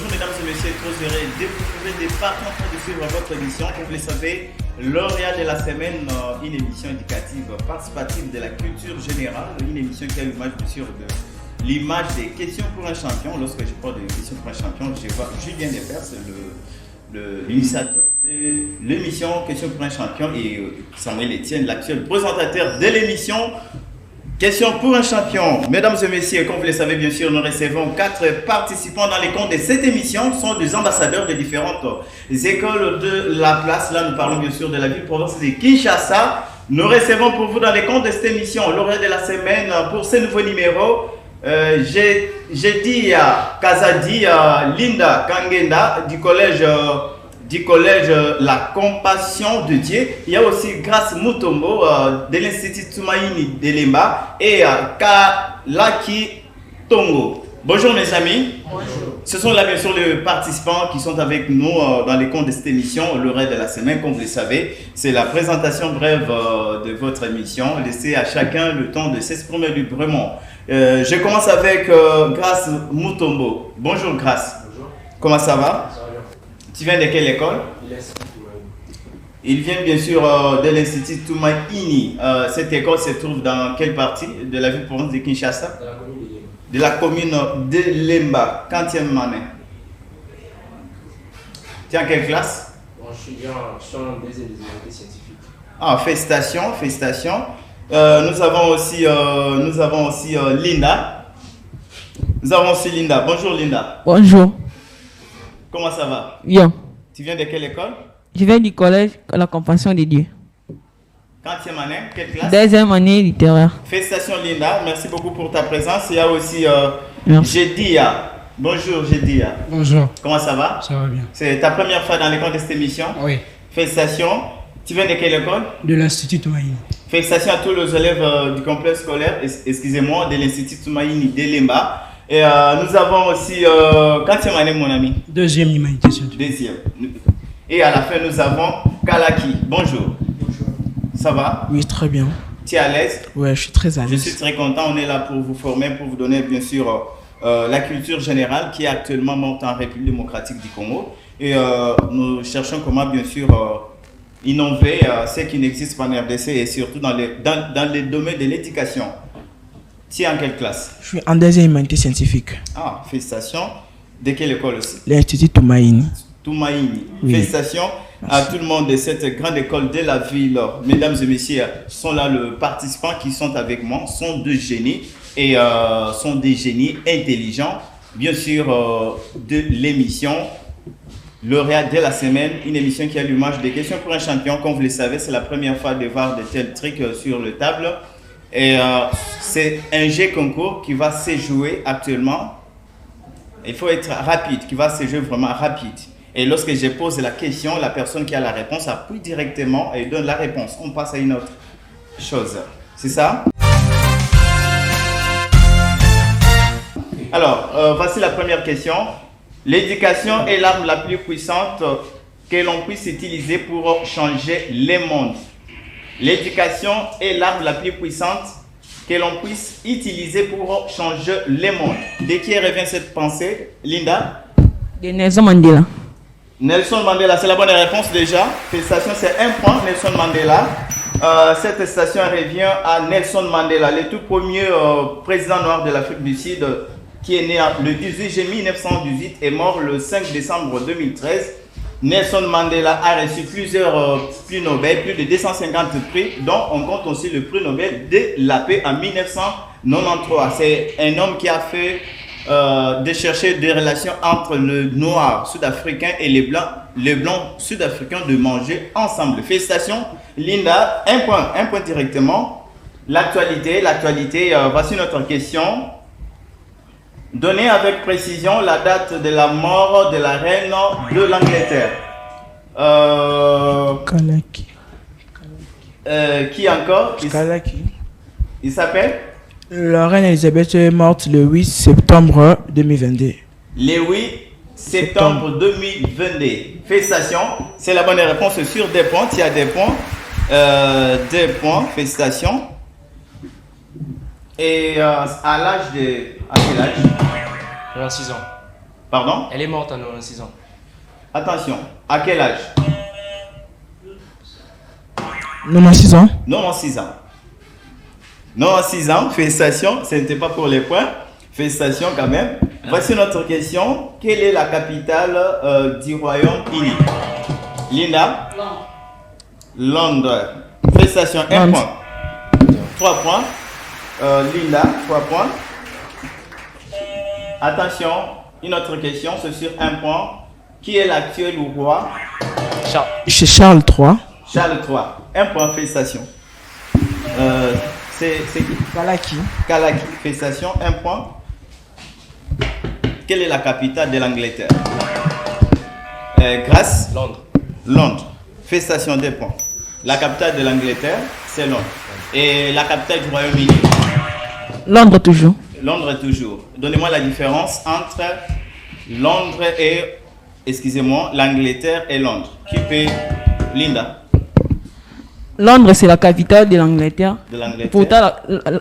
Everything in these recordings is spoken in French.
Bonjour mesdames et messieurs, trop heureux de vous trouver des partenaires de suivre votre émission. Comme vous le savez, lauréat de la semaine, une émission éducative participative de la culture générale, une émission qui a l'image bien sûr de l'image des questions pour un champion. Lorsque je parle de questions pour un champion, je vois Julien Defers, l'initiateur de l'émission Questions pour un champion, et Samuel Etienne, l'actuel présentateur de l'émission Question pour un champion. Mesdames et messieurs, comme vous le savez bien sûr, nous recevons 4 participants dans les comptes de cette émission. Ce sont des ambassadeurs de différentes écoles de la place. Là, nous parlons bien sûr de la ville-province de Kinshasa. Nous recevons pour vous dans les comptes de cette émission, lauréat de la semaine pour ce nouveau numéro. J'ai dit à Kazadi Linda Kangenda du collège La Compassion de Dieu. Il y a aussi Grace Mutombo de l'Institut Tumaini de Lemba et Kalaki Tongo. Bonjour mes amis. Bonjour. Ce sont là bien sûr les participants qui sont avec nous dans les comptes de cette émission, le reste de la semaine. Comme vous le savez, c'est la présentation brève de votre émission. Laissez à chacun le temps de s'exprimer librement. Je commence avec Grace Mutombo. Bonjour Grace. Bonjour. Comment ça va? Ça va bien. Tu viens de quelle école? Il vient bien sûr de l'Institut Tumaini. Cette école se trouve dans quelle partie de la ville-province de Kinshasa? De la commune de Lemba. Quantième année? Tu es en quelle classe? Je suis en deuxième des unités scientifiques. Ah, félicitations, félicitations. Nous avons aussi Linda. Nous avons aussi Linda. Bonjour Linda. Bonjour. Comment ça va? Bien. Tu viens de quelle école? Je viens du collège La Compassion de Dieu. Quantième année? Quelle classe? Deuxième année littéraire. Félicitations Linda, merci beaucoup pour ta présence. Il y a aussi Jedia. Bonjour Jedia. Bonjour. Comment ça va? Ça va bien. C'est ta première fois dans les comptes de cette émission? Oui. Félicitations. Tu viens de quelle école? De l'Institut Tumaini. Félicitations à tous les élèves du complexe scolaire, excusez-moi, de l'Institut Tumaini de Lemba. Et nous avons aussi, quantième année mon ami? Deuxième humanité scientifique. Deuxième. Et à la fin, nous avons Kalaki. Bonjour. Bonjour. Ça va? Oui, très bien. Tu es à l'aise? Ouais, je suis très à l'aise. Je suis très content. On est là pour vous former, pour vous donner bien sûr la culture générale qui est actuellement morte en République démocratique du Congo. Et nous cherchons comment bien sûr innover ce qui n'existe pas en RDC et surtout dans les domaines de l'éducation. Tu es en quelle classe? Je suis en deuxième humanité scientifique. Ah, félicitations. De quelle école aussi? L'Institut Tumaini. Tumaini. Oui. Félicitations. Merci à tout le monde de cette grande école de la ville. Mesdames et messieurs, sont là les participants qui sont avec moi, sont deux génies et sont des génies intelligents, bien sûr, de l'émission lauréat de la semaine, une émission qui a l'image des questions pour un champion. Comme vous le savez, c'est la première fois de voir de tels trucs sur le table. Et c'est un jeu concours qui va se jouer actuellement. Il faut être rapide, qui va se jouer vraiment rapide. Et lorsque je pose la question, la personne qui a la réponse appuie directement et donne la réponse. On passe à une autre chose. C'est ça? Alors, voici la première question. L'éducation est l'arme la plus puissante que l'on puisse utiliser pour changer le monde. L'éducation est l'arme la plus puissante que l'on puisse utiliser pour changer le monde. De qui revient cette pensée, Linda? De Nelson Mandela. Nelson Mandela, c'est la bonne réponse déjà. Félicitations, c'est un point, Nelson Mandela. Cette station revient à Nelson Mandela, le tout premier président noir de l'Afrique du Sud, qui est né le 18 juillet 1918 et mort le 5 décembre 2013. Nelson Mandela a reçu plusieurs prix Nobel, plus de 250 prix, dont on compte aussi le prix Nobel de la paix en 1993. C'est un homme qui a fait de chercher des relations entre le noir sud-africain et les blancs sud-africains de manger ensemble. Félicitations Linda, un point directement. L'actualité, voici notre question. Donnez avec précision la date de la mort de la reine de l'Angleterre. Kalaki. Qui encore? Kalaki. Il s'appelle? La reine Elisabeth est morte le 8 septembre 2022. Le 8 septembre 2022. Félicitations. C'est la bonne réponse sur des points. Il y a des points. 2 points. Félicitations. Et à l'âge de... À quel âge? 26 ans. Pardon? Elle est morte à 96 ans. Attention, à quel âge? 96 ans. 96 ans. 96 ans, félicitations, ce n'était pas pour les points. Félicitations quand même. Voici notre question. Quelle est la capitale du Royaume-Uni? Linda? Londres. Félicitations, 1 Londres. point. 3 points. Linda, 3 points. Attention, une autre question, c'est sur 1 point. Qui est l'actuel roi? Charles. C'est Charles III. Charles III. 1 point, félicitations. C'est qui? Kalaki. Kalaki, félicitations, 1 point. Quelle est la capitale de l'Angleterre? Grâce? Londres. Londres. Félicitations, 2 points. La capitale de l'Angleterre, c'est Londres. Et la capitale du Royaume-Uni? Londres toujours. Londres toujours. Donnez-moi la différence entre Londres et, excusez-moi, l'Angleterre et Londres. Qui peut? Linda, Londres, c'est la capitale de l'Angleterre. de l'Angleterre. Pourtant,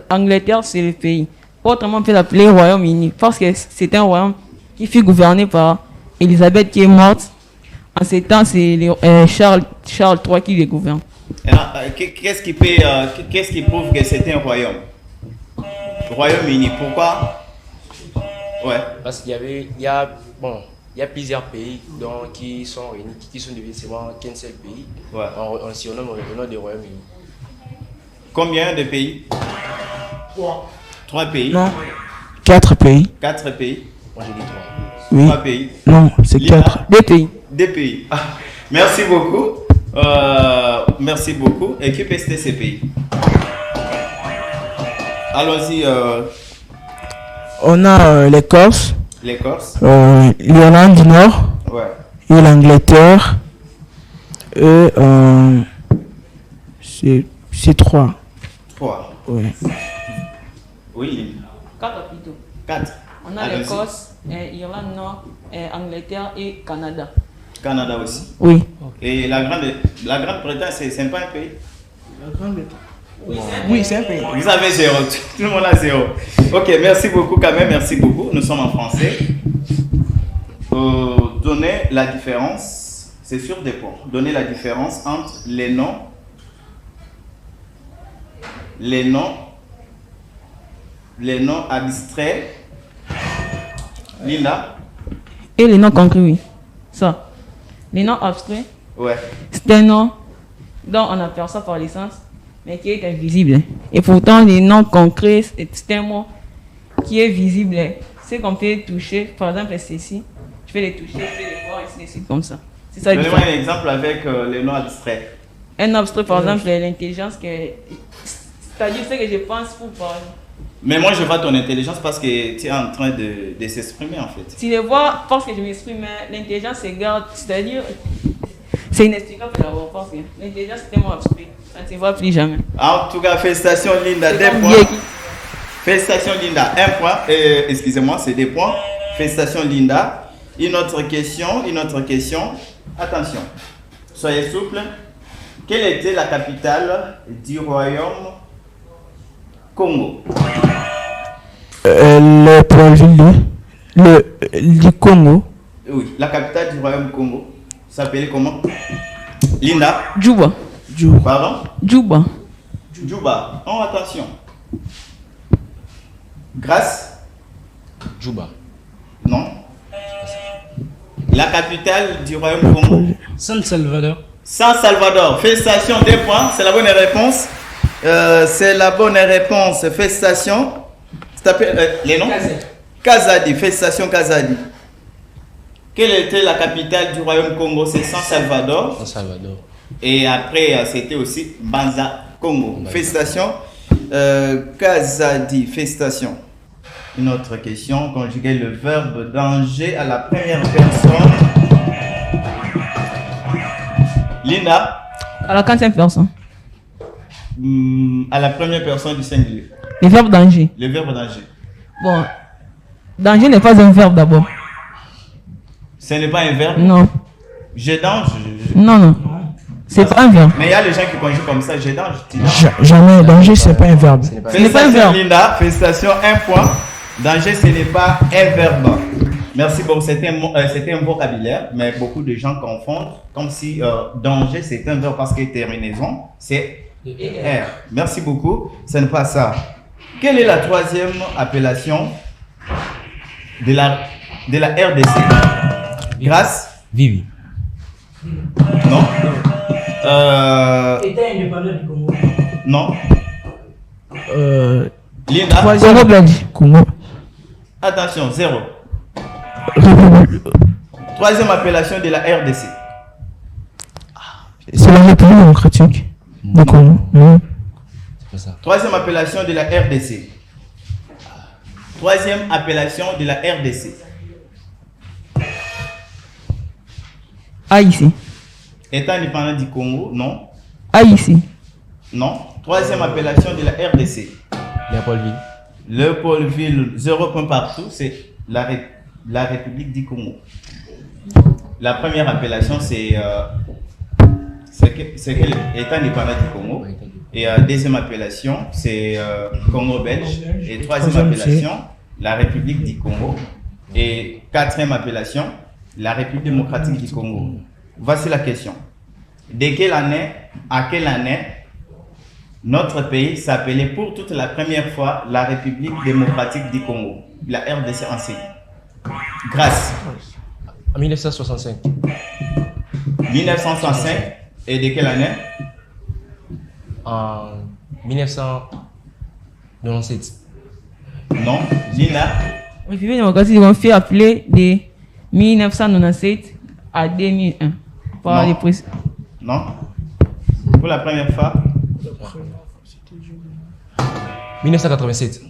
l'Angleterre, c'est le pays. Autrement, on peut l'appeler Royaume-Uni. Parce que c'est un royaume qui fut gouverné par Élisabeth qui est morte. En ces temps, c'est Charles III qui les gouverne. Qu'est-ce qui prouve que c'est un royaume? Royaume-Uni, pourquoi? Ouais. Parce qu'il y a plusieurs pays qui sont réunis, qui sont devenus seulement qu'un seul pays. Ouais. On surnomme le nom du Royaume-Uni. Combien de pays? 3 pays. Non. 4 pays. 4 pays. Moi j'ai dit 3. Oui. 3 pays. Non, c'est Lina? 4. 2 pays. 2 pays. Ah, merci beaucoup. Merci beaucoup. Et qui peut citer ces pays? Allons-y. On a l'Écosse, L'Écosse. l'Irlande du Nord Ouais. et l'Angleterre. Et c'est 3. 3. Ouais. Oui. 4 plutôt. 4. On a l'Écosse, Irlande Nord, Angleterre et Canada. Canada aussi. Oui. Et la Grande-Bretagne, c'est pas un pays? Oui, c'est un pays. Vous avez 0. Tout le monde a 0. Ok, merci beaucoup quand même. Merci beaucoup. Nous sommes en français. Donnez la différence. C'est sur des points. Donnez la différence entre les noms abstraits. Linda? Et les noms concrets, oui. Ça. Les noms abstraits, Ouais. c'est un nom dont on aperçoit par l'essence, mais qui est invisible. Et pourtant, les noms concrets, c'est un mot qui est visible. C'est qu'on peut toucher. Par exemple, ceci. Je vais les toucher, je vais les voir ici, comme ça. C'est ça. Donnez-moi un exemple avec les noms abstraits. Un abstrait, par exemple, c'est l'intelligence c'est-à-dire ce que je pense pour parler. Mais moi, je vois ton intelligence parce que tu es en train de s'exprimer en fait. Si je vois, parce que je m'exprime, l'intelligence se garde, c'est-à-dire, c'est inexplicable d'abord, parce que l'intelligence c'est tellement abstrait, ça ne se voit plus jamais. En tout cas, félicitations Linda, C'est 2 comme points. Dieu Félicitations Linda, 1 point. Excusez-moi, c'est 2 points. Félicitations Linda. Une autre question. Attention, soyez souple. Quelle était la capitale du royaume Congo? Le province du Congo. Oui, la capitale du royaume Congo s'appelait comment? Linda? Juba. Pardon? Juba. Juba. Oh, attention. Grâce? Juba. Non. La capitale du royaume Congo? San Salvador. San Salvador. Félicitations, 2 points. C'est la bonne réponse. C'est la bonne réponse. Félicitations. Les noms? Kazadi. Félicitations, Kazadi. Quelle était la capitale du royaume Congo? C'est San Salvador. San Salvador. Et après, c'était aussi Banza Congo. Félicitations. Kazadi. Félicitations. Une autre question. Conjuguer le verbe danger à la première personne. Linda? À la 4e personne. À la première personne du singulier. Le verbe danger. Le verbe danger. Bon, danger n'est pas un verbe d'abord. Ce n'est pas un verbe. Non. Je dange. Non. C'est pas un verbe. Mais il y a les gens qui conjuguent comme ça. Je dange. Tu danges. Jamais. Danger, c'est pas un verbe. Ce n'est pas un Félicitations verbe. Linda. Félicitations, 1 point. Danger, ce n'est pas un verbe. Merci beaucoup. C'était un vocabulaire, mais beaucoup de gens confondent comme si danger c'est un verbe parce que terminaison c'est R. Merci beaucoup. Ce n'est pas ça. Quelle est la troisième appellation de la RDC? Grâce? Vivi. Non. État indépendant du Congo. Non. Linda? Troisième belge. Congo. Attention, 0. Troisième appellation de la RDC. C'est la République démocratique du Congo. Non. C'est pas ça. Troisième appellation de la RDC. Troisième appellation de la RDC. Haïti. État indépendant du Congo, non. Haïti. Non. Troisième appellation de la RDC. Léopoldville. Léopoldville, 0 point partout, c'est la République du Congo. La première appellation, c'est l'État indépendant du Congo. Et deuxième appellation, c'est Congo belge. Et troisième appellation, la République du Congo. Et quatrième appellation, la République démocratique du Congo. Voici la question. De quelle année à quelle année notre pays s'appelait pour toute la première fois la République démocratique du Congo, la RDC ancienne? Grâce. En 1965. 1965. Et de quelle année? En 1997. Non. Lina? République démocratique du Congo fait appeler de 1997 à 2001 par Non. les présidents. Non. Pour la première fois? 1987.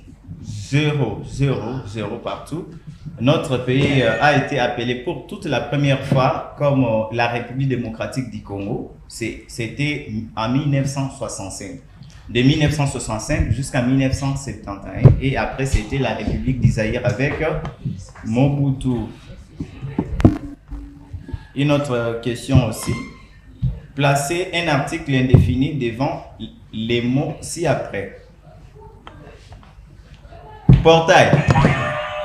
0, 0, 0 partout. Notre pays a été appelé pour toute la première fois comme la République démocratique du Congo. C'était en 1965. De 1965 jusqu'à 1971. Et après, c'était la République d'Isaïr avec Mobutu. Une autre question aussi. Placez un article indéfini devant les mots ci-après. Portail.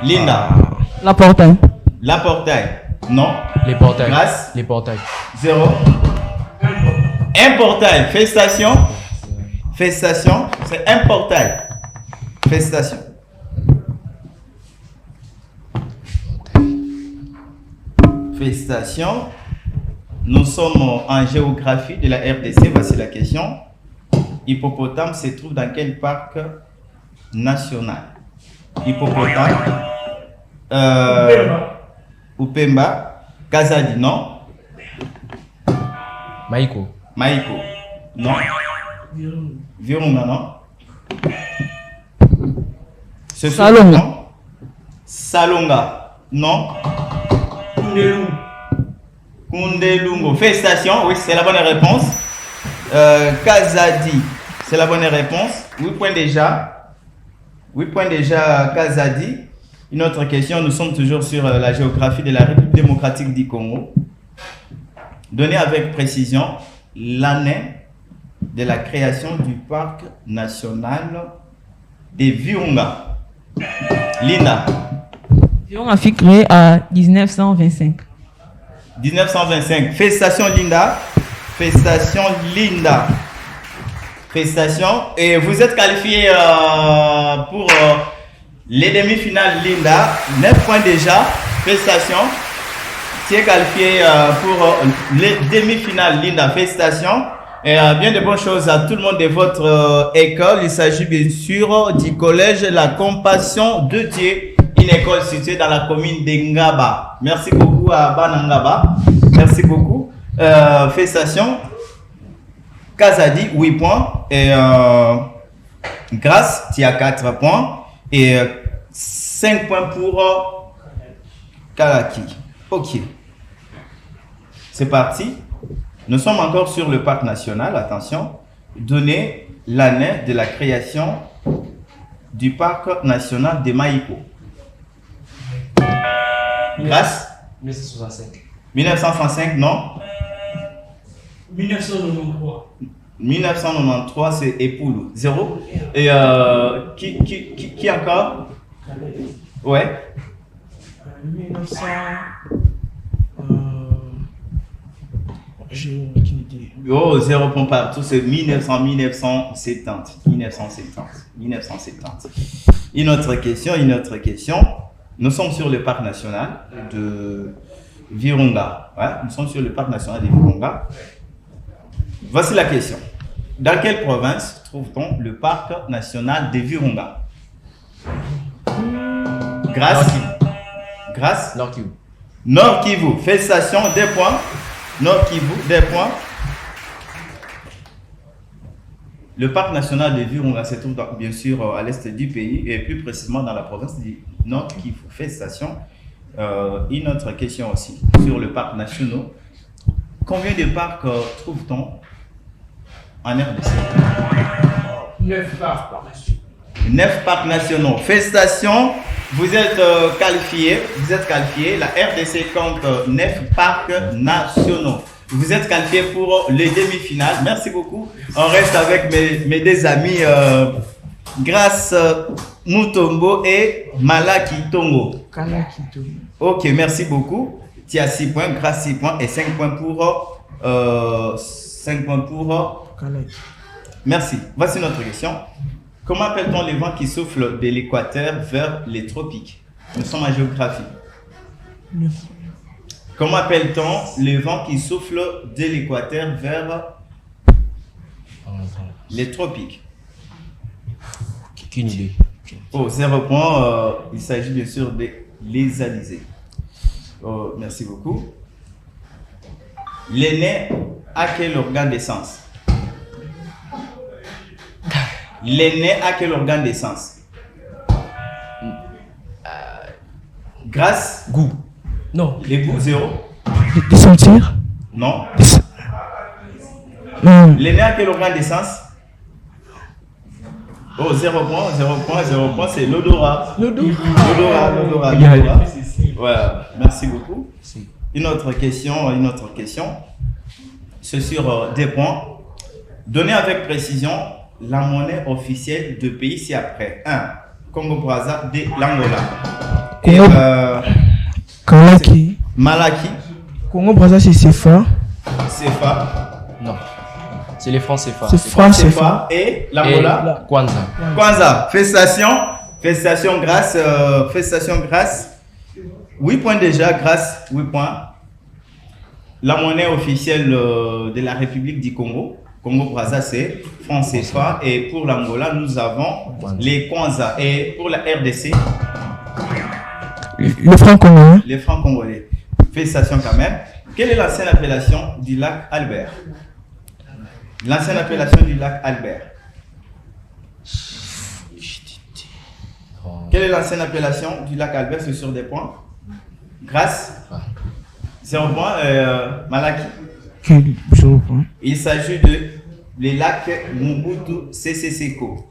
Linda. La portail. La portail. Non. Les portails. Grâce. Les portails. 0. Un portail. Félicitations. Félicitations. C'est un portail. Félicitations. Félicitations. Nous sommes en géographie de la RDC. Voici la question. Hippopotame se trouve dans quel parc national? Hippopotame. Upemba. Kazadi, non. Maïko. Maïko, non. Virunga, non. Salonga. Non. Salonga, non. Kundelungo. Félicitations, oui, c'est la bonne réponse. Kazadi, c'est la bonne réponse. 8 points déjà. 8 points déjà, Kazadi. Une autre question, nous sommes toujours sur la géographie de la République démocratique du Congo. Donnez avec précision l'année de la création du parc national de Virunga. Linda. Virunga fut créé à 1925. 1925. Félicitations Linda. Félicitations Linda. Félicitations. Et vous êtes qualifié pour les demi-finales Linda. 9 points déjà. Félicitations. Tu es qualifié pour les demi-finales Linda. Félicitations. Et bien de bonnes choses à tout le monde de votre école. Il s'agit bien sûr du collège La Compassion de Dieu. Une école située dans la commune de Ngaba. Merci beaucoup à Banangaba. Merci beaucoup. Félicitations. Kazadi, 8 points. Et Grâce, tu as 4 points. Et 5 points pour Kalaki. Ok. C'est parti. Nous sommes encore sur le parc national. Attention. Donnez l'année de la création du parc national de Maïko. Grâce. 1965. 1965, non. 1993. 1993, c'est Epoulou. 0. Et qui encore? Ouais. 1900. J'ai aucune idée. Oh, 0 points partout, c'est 1970. Une autre question. Nous sommes sur le parc national de Virunga. Ouais, nous sommes sur le parc national de Virunga. Voici la question. Dans quelle province trouve-t-on le parc national de Virunga? Grâce Nord Kivu. Nord Kivu. Félicitations, des points. Nord Kivu, des points. Le parc national de Virunga se trouve bien sûr à l'est du pays et plus précisément dans la province du Nord Kivu. Félicitations. Une autre question aussi sur le parc national. Combien de parcs trouve-t-on en RDC? 9 parcs par national. 9 parcs nationaux. Félicitations. Vous êtes qualifiés. La RDC compte 9 parcs nationaux. Vous êtes qualifiés pour les demi-finales. Merci beaucoup. On reste avec mes deux amis Grâce Mutombo et Malaki Tongo. Ok, merci beaucoup. Tu as 6 points, Grâce 6 points et 5 points pour... 5 points pour... Merci. Voici notre question. Comment appelle-t-on les vents qui soufflent de l'équateur vers les tropiques? Nous sommes en géographie. Comment appelle-t-on les vents qui soufflent de l'équateur vers les tropiques? Aucune idée. Oh, 0 point. Il s'agit bien sûr de les alizés. Oh, merci beaucoup. L'aîné a quel organe d'essence? L'aîné a quel organe d'essence? Grâce? Goût. Non. Les goûts, 0. De sentir? Non. L'aîné a quel organe d'essence? Oh, 0 point, 0 point, 0 point, c'est l'odorat. L'odorat. Ouais, merci beaucoup. Une autre question. C'est sur des points. Donnez avec précision la monnaie officielle de pays ci-après. 1. Congo-Brazza, 2. L'Angola. Et Malaki. Congo-Brazza, c'est CFA. CFA. Non. C'est les francs CFA. C'est francs CFA. Et l'Angola. Kwanza. Félicitations, Grâce. 8 points déjà, Grâce, 8 points. La monnaie officielle de la République du Congo. Congo-Brazza, c'est francs CFA. Et pour l'Angola, nous avons les Kwanza. Et pour la RDC, le franc congolais. Les francs congolais. Félicitations quand même. Quelle est l'ancienne appellation du lac Albert? L'ancienne appellation du lac Albert. Quelle est l'ancienne appellation du lac Albert? C'est sur des points. Grâce. 0 point. Malaki. 0 point. Il s'agit de les lacs Mobutu Sese Seko.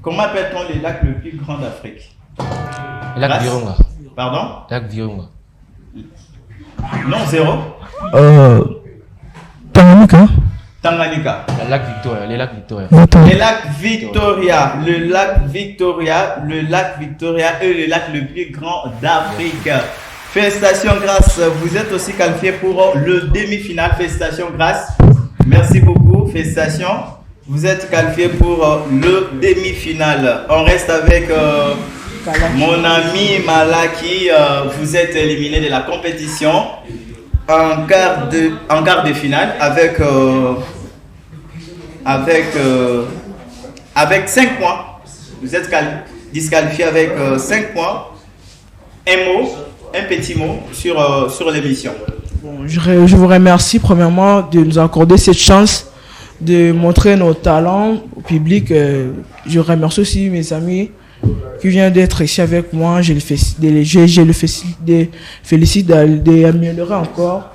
Comment appelle-t-on les lacs le plus grand d'Afrique? Le lac Virunga. Pardon? Lac Virunga. Non, 0. Tanganyika. Le lac Victoria. Les lacs Victoria. Le lac Victoria est le lac le plus grand d'Afrique. Félicitations, Grâce. Vous êtes aussi qualifié pour le demi-finale. Félicitations, Grâce. Merci beaucoup. Félicitations. Vous êtes qualifié pour le demi-finale. On reste avec mon ami Malaki. Vous êtes éliminé de la compétition en quart de finale avec 5 points. Vous êtes disqualifié avec 5 points. Un petit mot sur l'émission. Bon, je vous remercie premièrement de nous accorder cette chance de montrer nos talents au public. Je remercie aussi mes amis qui viennent d'être ici avec moi. Je le félicite d'améliorer encore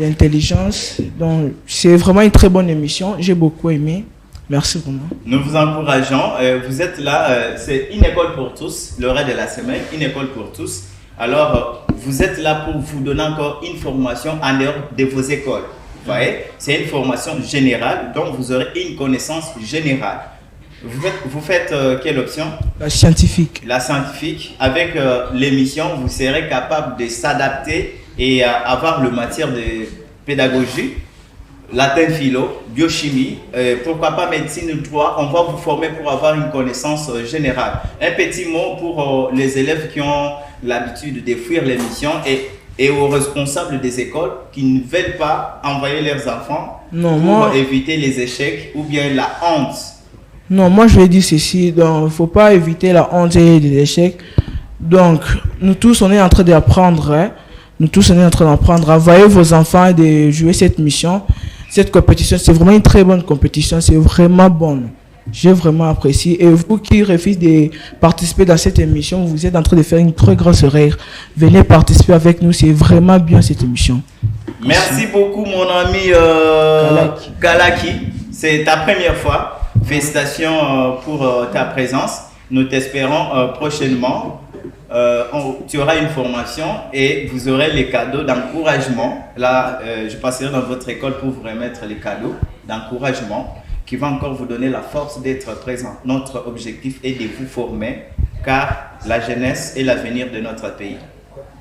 l'intelligence. Donc, c'est vraiment une très bonne émission. J'ai beaucoup aimé. Merci vraiment. Nous vous encourageons. Vous êtes là. C'est une école pour tous. L'horaire de la semaine, une école pour tous. Alors, vous êtes là pour vous donner encore une formation en dehors de vos écoles. Vous voyez, c'est une formation générale, donc vous aurez une connaissance générale. Vous faites quelle option? La scientifique. La scientifique. Avec l'émission, vous serez capable de s'adapter et avoir le matière de pédagogie, latin philo, biochimie, pourquoi pas médecine 3. On va vous former pour avoir une connaissance générale. Un petit mot pour les élèves qui ont l'habitude de fuir l'émission et aux responsables des écoles qui ne veulent pas envoyer leurs enfants pour éviter les échecs ou bien la honte. Non, moi je vais dire ceci, donc il ne faut pas éviter la honte et les échecs. Donc, nous tous, on est en train d'apprendre, hein. Nous tous, on est en train d'apprendre. Envoyez vos enfants et de jouer cette mission. Cette compétition, c'est vraiment une très bonne compétition, c'est vraiment bon. J'ai vraiment apprécié. Et vous qui refusez de participer dans cette émission, vous êtes en train de faire une très grosse erreur. Venez participer avec nous, c'est vraiment bien cette émission. Merci beaucoup mon ami Kalaki. C'est ta première fois. Félicitations pour ta présence. Nous t'espérons prochainement. Tu auras une formation et vous aurez les cadeaux d'encouragement. Là, je passerai dans votre école pour vous remettre les cadeaux d'encouragement qui vont encore vous donner la force d'être présent. Notre objectif est de vous former car la jeunesse est l'avenir de notre pays.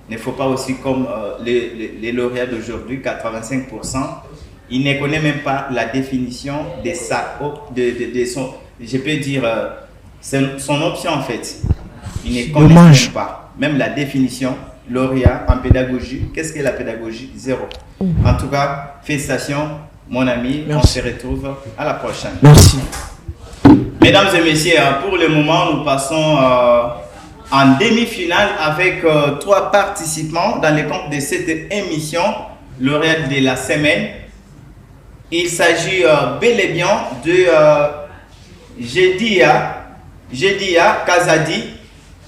Il ne faut pas aussi comme les lauréats d'aujourd'hui, 85%, ils ne connaissent même pas la définition de son, je peux dire, son option en fait. Ils ne connaissent même pas. Même la définition, lauréat en pédagogie. Qu'est-ce qu'est la pédagogie? Zéro. En tout cas, félicitations, mon ami. Merci. On se retrouve à la prochaine. Merci. Mesdames et messieurs, pour le moment, nous passons en demi-finale avec 3 participants dans le cadre de cette émission, lauréat de la semaine. Il s'agit bel et bien de Jedia Kazadi,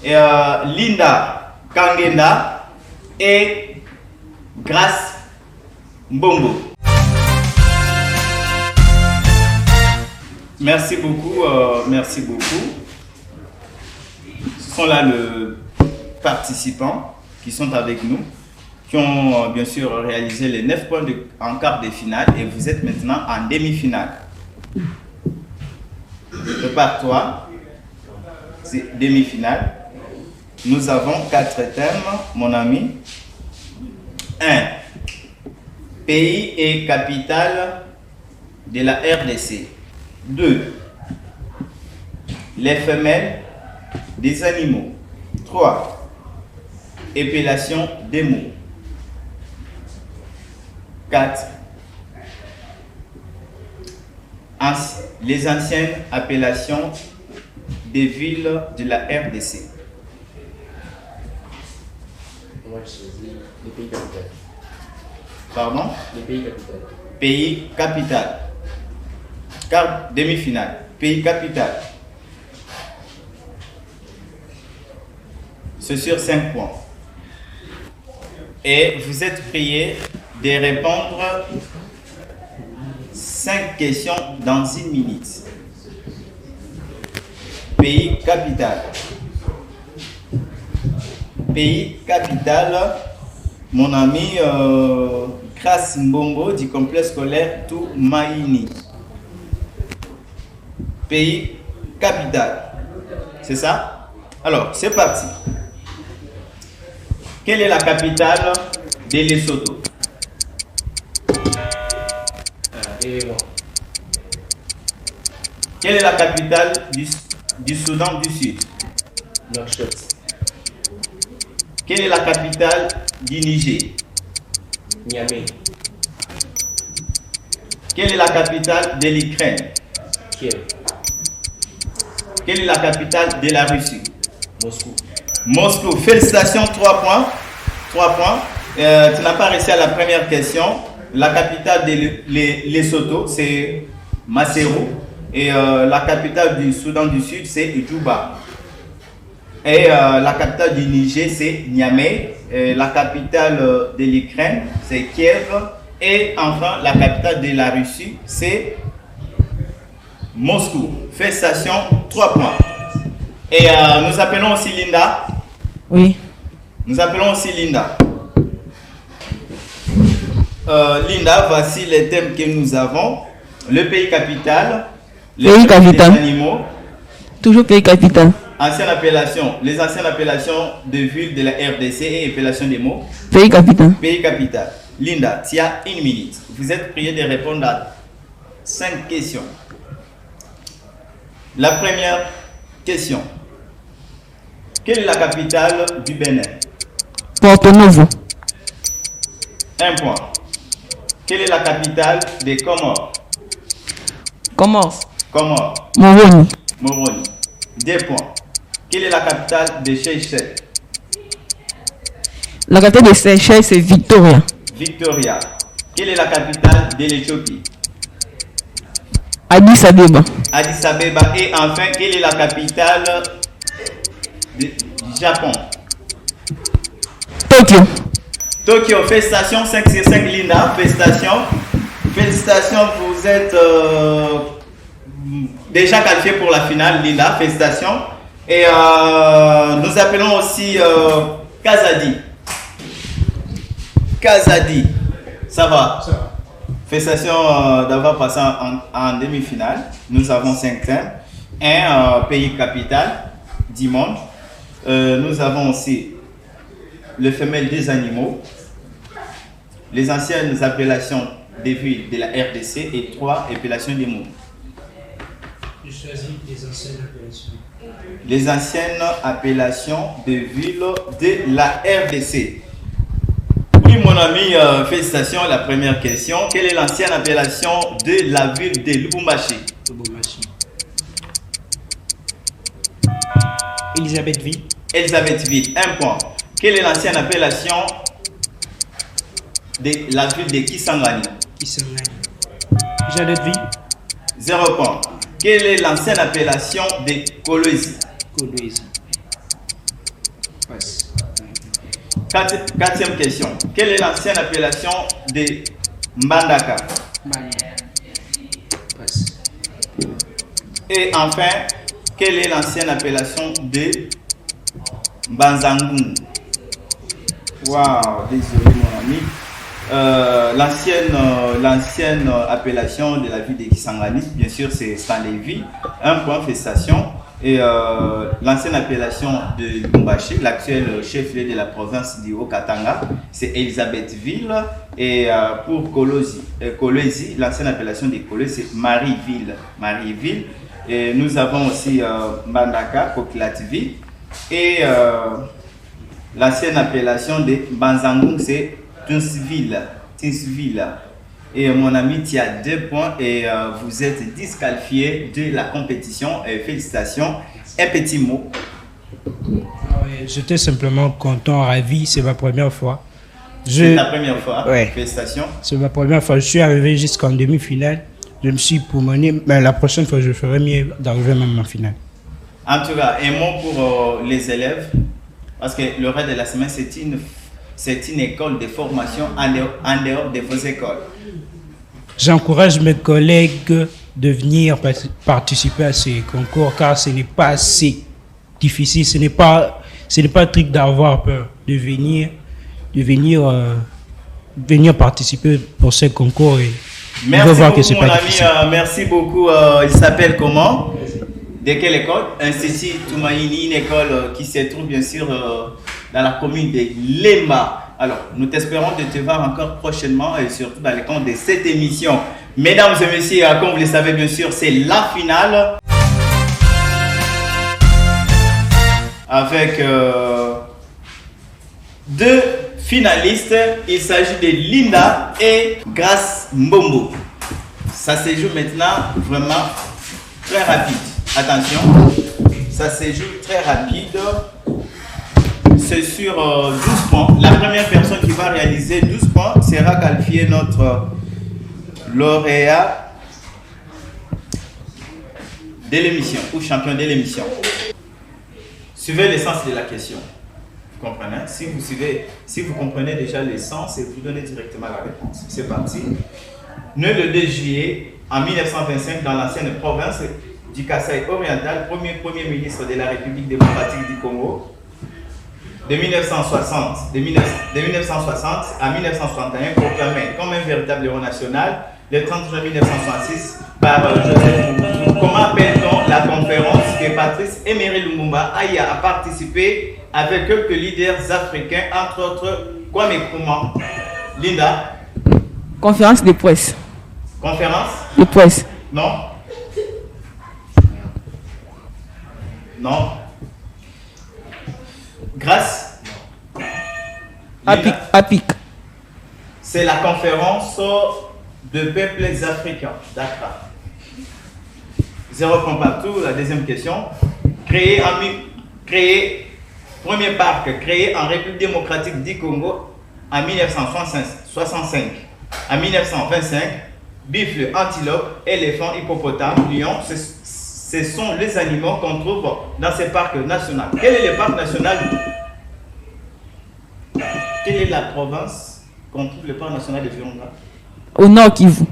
Linda Kangenda et Grace Mbongo. Merci beaucoup, merci beaucoup. Ce sont là les participants qui sont avec nous, qui ont bien sûr réalisé les 9 points en quart de finale et vous êtes maintenant en demi-finale. Prépare-toi, c'est demi-finale. Nous avons 4 thèmes, mon ami. 1. Pays et capitale de la RDC. 2. Les femelles des animaux. 3. Épellation des mots. 4. Les anciennes appellations des villes de la RDC. Moi, je choisis les pays capitales. Pardon? Les pays capitales. Pays capital. Quart demi-finale. Pays capital. C'est sur 5 points. Et vous êtes prié de répondre 5 questions dans 1 minute. Pays capital. Pays capital, mon ami Grace Mbongo du complexe scolaire Toumaini. Pays capital. C'est ça? Alors, c'est parti. Quelle est la capitale de Lesotho? Quelle est la capitale du Soudan du Sud? Nouakchott. Quelle est la capitale du Niger? Niamey. Quelle est la capitale de l'Ukraine? Kiev. Quelle est la capitale de la Russie? Moscou. Moscou. Félicitations, 3 points. 3 points. Tu n'as pas réussi à la première question. La capitale de Lesotho, c'est Maseru. Et la capitale du Soudan du Sud, c'est Djouba. Et la capitale du Niger, c'est Niamey. Et la capitale de l'Ukraine, c'est Kiev. Et enfin, la capitale de la Russie, c'est Moscou. Félicitations, 3 points. Et nous appelons aussi Linda. Oui. Nous appelons aussi Linda. Linda, voici les thèmes que nous avons. Le pays capital, les animaux Toujours pays capitale. Les anciennes appellations de villes de la RDC et appellation des mots. Pays capitale. Pays capital. Linda, tu as 1 minute. Vous êtes prié de répondre à 5 questions. La première question. Quelle est la capitale du Bénin? Porto Novo. 1 point. Quelle est la capitale des Comores? Comores. Moroni. Moroni. 2 points. Quelle est la capitale des Seychelles? La capitale des Seychelles, c'est Victoria. Victoria. Quelle est la capitale de l'Éthiopie? Addis Abeba. Addis Abeba. Et enfin, quelle est la capitale du Japon? Tokyo. Tokyo. Félicitations, 5 sur 5 Linda. Félicitations. Félicitations, vous êtes déjà qualifié pour la finale Linda. Félicitations. Et nous appelons aussi Kazadi. Kazadi. Ça va? Ça va. Félicitations d'avoir passé en demi-finale. Nous avons 5 thèmes. Un pays capital du monde. Nous avons aussi le femelle des animaux, les anciennes appellations des villes de la RDC et 3 appellations des mondes. Je choisis les anciennes appellations. Les anciennes appellations de villes de la RDC. Oui, mon ami, félicitations. La première question. Quelle est l'ancienne appellation de la ville de Lubumbashi? Lubumbashi. Elisabethville. Elisabethville. 1 point. Quelle est l'ancienne appellation de la ville de Kisangani? Kisangani. Jadoteville. 0 point. Quelle est l'ancienne appellation de Kolwezi? Kolwezi. Passe. Quatrième question. Quelle est l'ancienne appellation de Mbandaka? Mali. Passe. Et enfin, quelle est l'ancienne appellation de Banzangoum? Waouh, désolé mon ami. L'ancienne appellation de la ville de Kisangani, bien sûr, c'est Stanleyville. 1 point, félicitations. Et l'ancienne appellation de Lubumbashi, l'actuel chef-lieu de la province du Haut-Katanga, c'est Elisabethville. Et pour Kolwezi, l'ancienne appellation de Kolwezi, c'est Marieville. Et nous avons aussi Mbandaka, Kokilatville. Et l'ancienne appellation de Banzangoum, c'est Tinsville. Et mon ami, tu as 2 points et vous êtes disqualifié de la compétition. Félicitations. Un petit mot. J'étais simplement content, ravi. C'est ma première fois. C'est ta première fois. Ouais. Félicitations. C'est ma première fois. Je suis arrivé jusqu'en demi-finale. Je me suis promené. Mais la prochaine fois, je ferai mieux d'arriver même en finale. En tout cas, un mot pour les élèves. Parce que le reste de la semaine, c'est une école de formation en dehors de vos écoles. J'encourage mes collègues de venir participer à ces concours car ce n'est pas assez difficile. Ce n'est pas un truc d'avoir peur de venir participer pour ces concours et merci voir beaucoup, que c'est mon pas ami. difficile. Merci beaucoup. Il s'appelle comment? De quelle école? Institut Toumaïni, une école qui se trouve bien sûr dans la commune de Lemba. Alors, nous t'espérons de te voir encore prochainement et surtout dans le cadre de cette émission. Mesdames et messieurs, comme vous le savez bien sûr, c'est la finale. Avec 2 finalistes. Il s'agit de Linda et Grace Mbombo. Ça se joue maintenant vraiment très rapide. Attention, ça se joue très rapide. C'est sur 12 points. La première personne qui va réaliser 12 points sera qualifiée notre lauréat de l'émission ou champion de l'émission. Suivez le sens de la question. Vous comprenez? Si vous comprenez déjà le sens, et vous donnez directement la réponse. C'est parti. Né le 2 juillet en 1925 dans l'ancienne province du Kasaï oriental, premier ministre de la République démocratique du Congo. De 1960 à 1961, proclamé comme un véritable héros national, le 30 juin 1966 par Joseph Mobutu. Comment appelle-t-on la conférence que Patrice Emery Lumumba a participé avec quelques leaders africains, entre autres Kwame Nkrumah? Linda? Conférence de presse. Conférence? De presse. Non? Non? Grâce? APIC. APIC. C'est la conférence de peuples africains, Dakar. 0 points partout. La deuxième question. Premier parc créé en République démocratique du Congo en 1965. En 1925, buffle, antilope, éléphant, hippopotame, lion, ce sont les animaux qu'on trouve dans ces parcs nationaux. Quel est le parc national? Quelle est la province qu'on trouve le parc national de Virunga? Au Nord Kivu.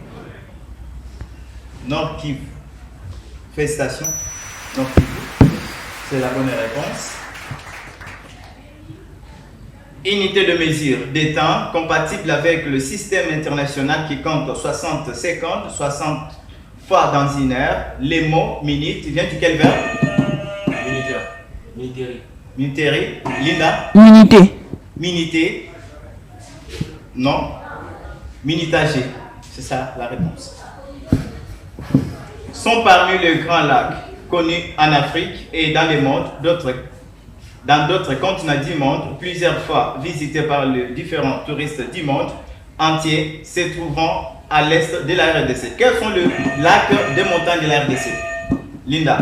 Nord Kivu. Félicitations. Nord Kivu. C'est la bonne réponse. Unité de mesure des temps compatible avec le système international qui compte 60 secondes, 60 fois dans une heure. Les mots minute vient du quel verbe? Militaire. Military. Linda? Unité. Minité. Non. Minutagé. C'est ça la réponse. Sont parmi les grands lacs connus en Afrique et dans le monde, dans d'autres continents du monde, plusieurs fois visités par les différents touristes du monde entier, se trouvant à l'est de la RDC. Quels sont les lacs des montagnes de la RDC? Linda?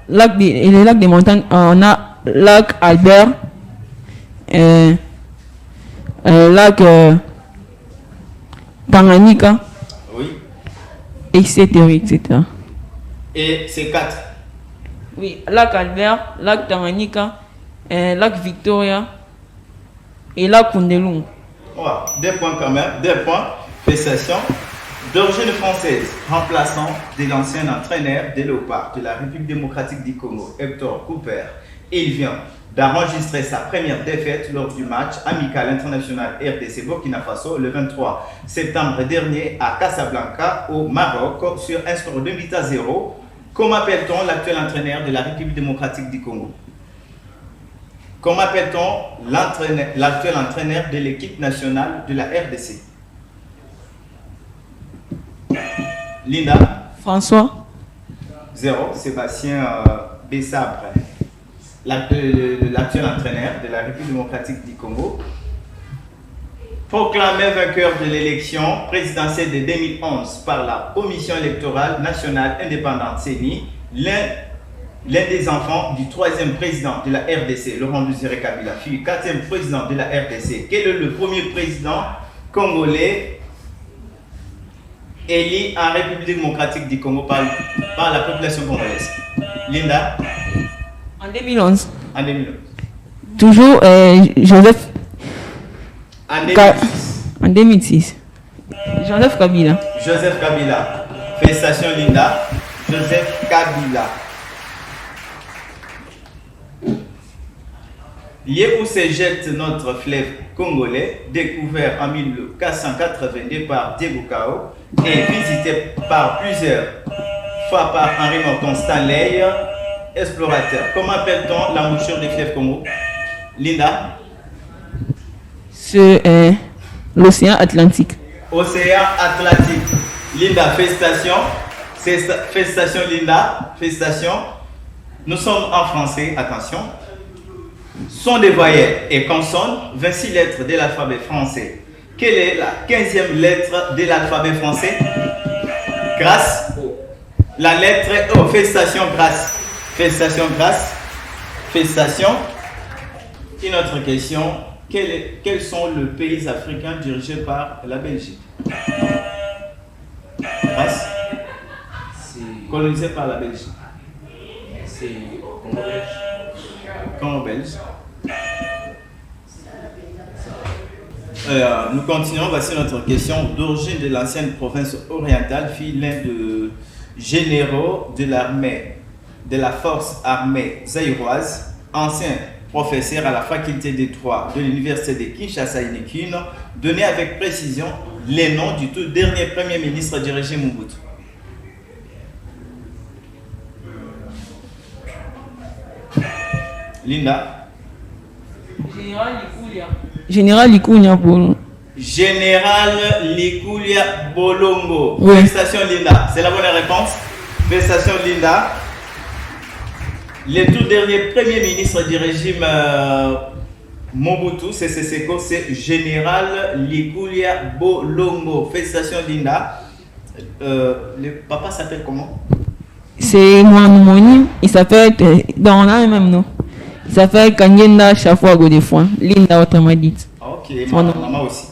Les lacs des montagnes, on a lac Albert, lac Tanganyika, Oui. etc., etc. Et c'est 4. Oui, lac Albert, lac Tanganyika, lac Victoria et lac Kundelung. Wow. 2 points quand même. 2 points. Félicitations. D'origine française, remplaçant de l'ancien entraîneur des Léopards de la République démocratique du Congo, Hector Cooper. Il vient d'enregistrer sa première défaite lors du match amical international RDC Burkina Faso le 23 septembre dernier à Casablanca au Maroc sur un score de 8-0. Comment appelle-t-on l'actuel entraîneur de la République démocratique du Congo? Comment appelle-t-on l'actuel entraîneur de l'équipe nationale de la RDC? Linda? François? 0. Sébastien Bessabre, l'actuel entraîneur de la République démocratique du Congo. Proclamé vainqueur de l'élection présidentielle de 2011 par la Commission électorale nationale indépendante CENI, l'un des enfants du 3e président de la RDC, Laurent Désiré Kabila, fut 4e président de la RDC. Quel est le premier président congolais élu en République démocratique du Congo par la population congolaise? Linda? En 2011. En 2011. Toujours Joseph. En 2006. En 2006. Joseph Kabila. Joseph Kabila. Félicitations Linda. Joseph Kabila. Lié où se jette notre fleuve congolais, découvert en 1482 par Diego Cao et visité par plusieurs fois par Henri Morton Stanley, explorateur. Comment appelle-t-on l'embouchure du fleuve Congo? Linda? C'est l'océan Atlantique. Océan Atlantique. Linda, félicitations. Félicitations Linda. Félicitations. Nous sommes en français, attention. Sont des voyelles et consonnes, 26 lettres de l'alphabet français. Quelle est la 15e lettre de l'alphabet français? Grâce. La lettre O. Félicitations, grâce. Félicitations, grâce. Félicitations. Une autre question. Quels sont les pays africains dirigés par la Belgique? Grâce. Colonisé par la Belgique. C'est Congo-Belge. Congo-Belge. Nous continuons. Voici notre question. D'origine de l'ancienne province orientale, fut l'un des généraux de l'armée, de la force armée zaïroise, ancien professeur à la faculté des droits de l'université de Kinshasa Inikine, donné avec précision les noms du tout dernier premier ministre du régime Mobutu. Linda. Général Likulia Bolongo. Général Likulia Bolongo. Oui. Félicitations Linda. C'est la bonne réponse. Félicitations Linda. Le tout dernier premier ministre du régime Mobutu, c'est Général Likulia Bolongo. Félicitations Linda. Le papa s'appelle comment? C'est mon homonyme. Il s'appelle, dans le même nom. Il s'appelle Kanyenda Chafwa Godefroy. Linda autrement dit. Ok, maman aussi.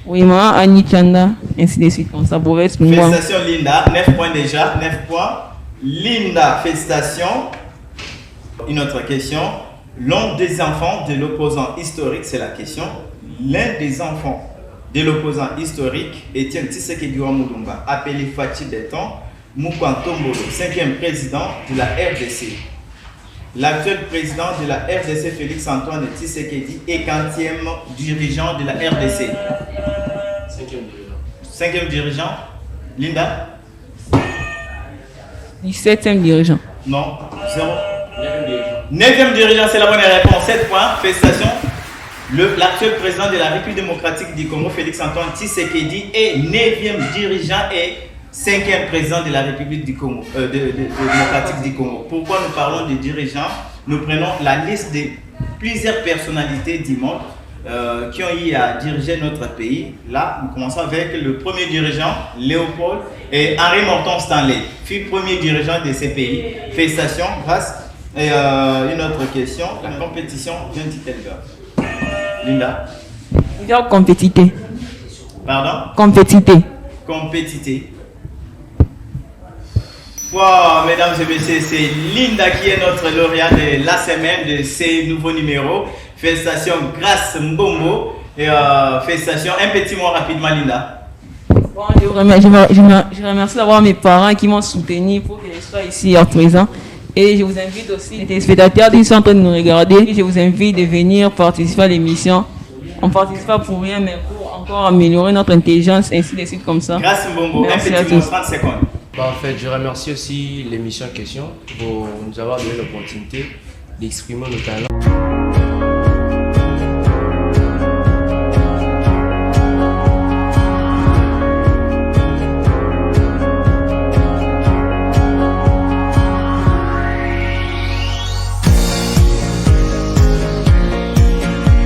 Oui, maman Annie Chanda, ainsi de suite, comme ça pourrait être. Félicitations Linda, 9 points déjà, 9 points. Linda, félicitations. Une autre question. L'un des enfants de l'opposant historique, c'est la question. L'un des enfants de l'opposant historique, Étienne Tshisekedi Mulumba, appelé Fachi Beton, Mukwantombolo, 5e président de la RDC. L'actuel président de la RDC, Félix Antoine Tshisekedi, est 40e dirigeant de la RDC. 5e dirigeant. Linda? 17e dirigeant. Non, 0. 9e dirigeant, c'est la bonne réponse. 7 points, félicitations. L'actuel président de la République démocratique du Congo, Félix Antoine Tshisekedi, est 9e dirigeant et 5e président de la République du Congo, démocratique du Congo. Pourquoi nous parlons de dirigeants? Nous prenons la liste de plusieurs personnalités du monde qui ont eu à diriger notre pays. Là, nous commençons avec le premier dirigeant, Léopold et Henri Morton Stanley, fut premier dirigeant de ces pays. Félicitations, grâce. Et une autre question, la compétition vient-t-elle vers Linda? Il y a compétité. Pardon? Compétité. Compétité. Wow, mesdames et messieurs, c'est Linda qui est notre lauréat de la semaine de ces nouveaux numéros. Félicitations, Grâce Mbombo. Et félicitations. Un petit mot rapidement, Linda. Bon, je remercie d'avoir mes parents qui m'ont soutenu pour que je sois ici à présent. Et je vous invite aussi, les téléspectateurs qui sont en train de nous regarder, je vous invite de venir participer à l'émission. On ne participe pas pour rien, mais pour encore améliorer notre intelligence, ainsi de suite comme ça. Grâce Mbombo, Merci un petit mot, 30 secondes. En fait, je remercie aussi l'émission Question pour nous avoir donné l'opportunité d'exprimer nos talents.